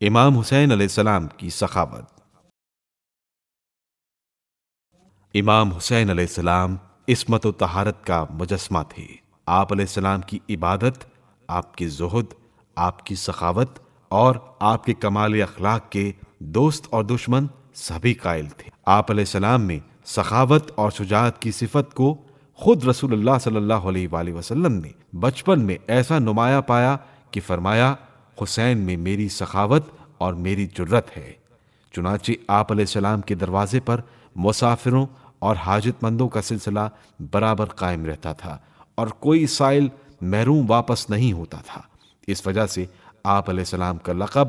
امام حسین علیہ السلام کی سخاوت۔ امام حسین علیہ السلام عصمت و طہارت کا مجسمہ تھے۔ آپ علیہ السلام کی عبادت، آپ کی زہد، آپ کی سخاوت اور آپ کے کمال اخلاق کے دوست اور دشمن سبھی قائل تھے۔ آپ علیہ السلام میں سخاوت اور شجاعت کی صفت کو خود رسول اللہ صلی اللہ علیہ وآلہ وسلم نے بچپن میں ایسا نمایاں پایا کہ فرمایا، حسین میں میری سخاوت اور میری جرت ہے۔ چنانچہ آپ علیہ السلام کے دروازے پر مسافروں اور حاجت مندوں کا سلسلہ برابر قائم رہتا تھا اور کوئی سائل محروم واپس نہیں ہوتا تھا۔ اس وجہ سے آپ علیہ السلام کا لقب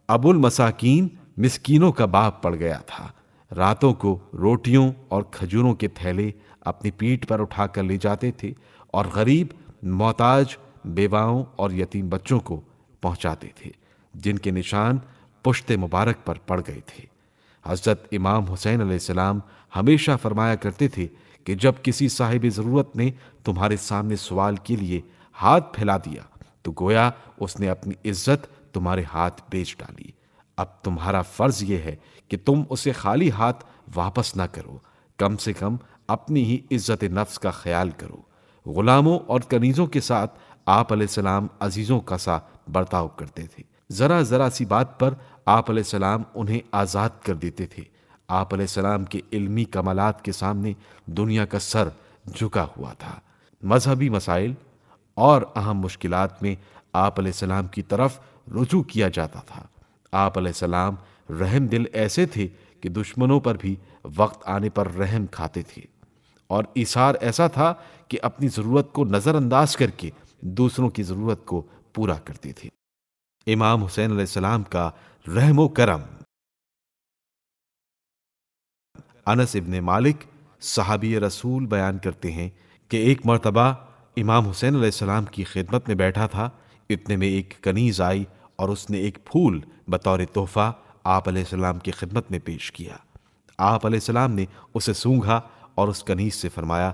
ابو المساکین، مسکینوں کا باپ پڑ گیا تھا۔ راتوں کو روٹیوں اور کھجوروں کے تھیلے اپنی پیٹھ پر اٹھا کر لے جاتے تھے اور غریب، محتاج، بیواؤں اور یتیم بچوں کو پہنچاتے تھے جن کے نشان پشت مبارک پر پڑ گئے تھے۔ حضرت امام حسین علیہ السلام ہمیشہ فرمایا کرتے تھے کہ جب کسی صاحب ضرورت نے تمہارے سامنے سوال کے لیے ہاتھ پھیلا دیا تو گویا اس نے اپنی عزت تمہارے ہاتھ بیچ ڈالی۔ اب تمہارا فرض یہ ہے کہ تم اسے خالی ہاتھ واپس نہ کرو، کم سے کم اپنی ہی عزت نفس کا خیال کرو۔ غلاموں اور کنیزوں کے ساتھ آپ علیہ السلام عزیزوں کا سا برتاؤ کرتے تھے۔ ذرا ذرا سی بات پر آپ علیہ السلام انہیں آزاد کر دیتے تھے۔ آپ علیہ السلام کے علمی کمالات کے سامنے دنیا کا سر جھکا ہوا تھا۔ مذہبی مسائل اور اہم مشکلات میں آپ علیہ السلام کی طرف رجوع کیا جاتا تھا۔ آپ علیہ السلام رحم دل ایسے تھے کہ دشمنوں پر بھی وقت آنے پر رحم کھاتے تھے، اور ایثار ایسا تھا کہ اپنی ضرورت کو نظر انداز کر کے دوسروں کی ضرورت کو پورا کرتے تھے۔ امام حسین علیہ السلام کا رحم و کرم۔ انس ابن مالک صحابی رسول بیان کرتے ہیں کہ ایک مرتبہ امام حسین علیہ السلام کی خدمت میں بیٹھا تھا، اتنے میں ایک کنیز آئی اور اس نے ایک پھول بطور تحفہ آپ علیہ السلام کی خدمت میں پیش کیا۔ آپ علیہ السلام نے اسے سونگھا اور اس کنیز سے فرمایا،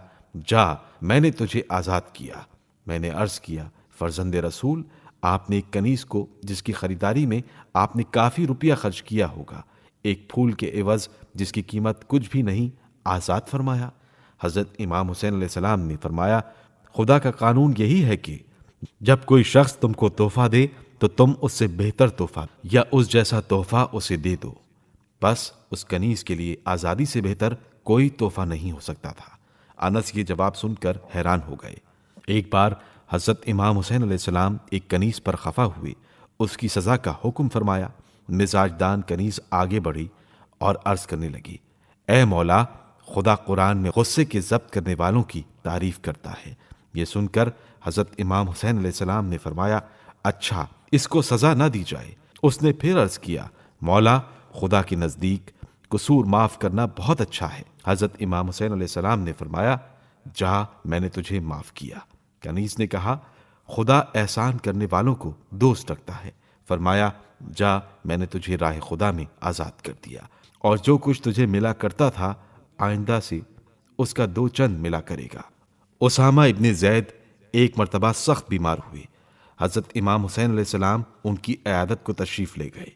جا، میں نے تجھے آزاد کیا۔ میں نے عرض کیا، فرزند رسول، آپ نے ایک کنیز کو جس کی خریداری میں آپ نے کافی روپیہ خرچ کیا ہوگا، ایک پھول کے عوض جس کی قیمت کچھ بھی نہیں، آزاد فرمایا؟ حضرت امام حسین علیہ السلام نے فرمایا، خدا کا قانون یہی ہے کہ جب کوئی شخص تم کو تحفہ دے تو تم اس سے بہتر تحفہ یا اس جیسا تحفہ اسے دے دو۔ بس اس کنیز کے لیے آزادی سے بہتر کوئی تحفہ نہیں ہو سکتا تھا۔ انس یہ جواب سن کر حیران ہو گئے۔ ایک بار حضرت امام حسین علیہ السلام ایک کنیز پر خفا ہوئے، اس کی سزا کا حکم فرمایا۔ مزاج دان کنیز آگے بڑھی اور عرض کرنے لگی، اے مولا، خدا قرآن میں غصے کے ضبط کرنے والوں کی تعریف کرتا ہے۔ یہ سن کر حضرت امام حسین علیہ السلام نے فرمایا، اچھا، اس کو سزا نہ دی جائے۔ اس نے پھر عرض کیا، مولا، خدا کے نزدیک قصور معاف کرنا بہت اچھا ہے۔ حضرت امام حسین علیہ السلام نے فرمایا، جا، میں نے تجھے معاف کیا۔ کنیز نے کہا، خدا احسان کرنے والوں کو دوست رکھتا ہے۔ فرمایا، جا، میں نے تجھے راہ خدا میں آزاد کر دیا، اور جو کچھ تجھے ملا کرتا تھا آئندہ سے اس کا 2 چند ملا کرے گا۔ اسامہ ابن زید ایک مرتبہ سخت بیمار ہوئے۔ حضرت امام حسین علیہ السلام ان کی عیادت کو تشریف لے گئے۔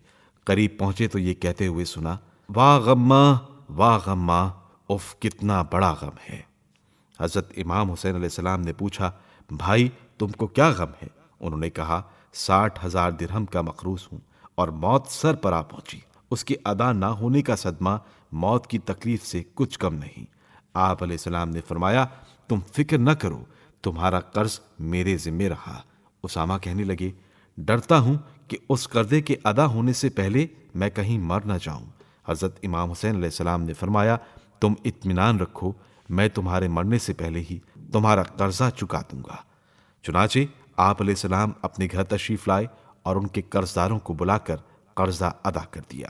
قریب پہنچے تو یہ کہتے ہوئے سنا، واہ غماں، واہ غماں، اف کتنا بڑا غم ہے۔ حضرت امام حسین علیہ السلام نے پوچھا، بھائی، تم کو کیا غم ہے؟ انہوں نے کہا، 60,000 درہم کا مقروض ہوں اور موت سر پر آ پہنچی۔ اس کے ادا نہ ہونے کا صدمہ موت کی تکلیف سے کچھ کم نہیں۔ آپ علیہ السلام نے فرمایا، تم فکر نہ کرو، تمہارا قرض میرے ذمہ رہا۔ اسامہ کہنے لگے، ڈرتا ہوں کہ اس قرضے کے ادا ہونے سے پہلے میں کہیں مر نہ جاؤں۔ حضرت امام حسین علیہ السلام نے فرمایا، تم اطمینان رکھو، میں تمہارے مرنے سے پہلے ہی تمہارا قرضہ چکا دوں گا۔ چنانچہ آپ علیہ السلام اپنے گھر تشریف لائے اور ان کے قرض داروں کو بلا کر قرضہ ادا کر دیا۔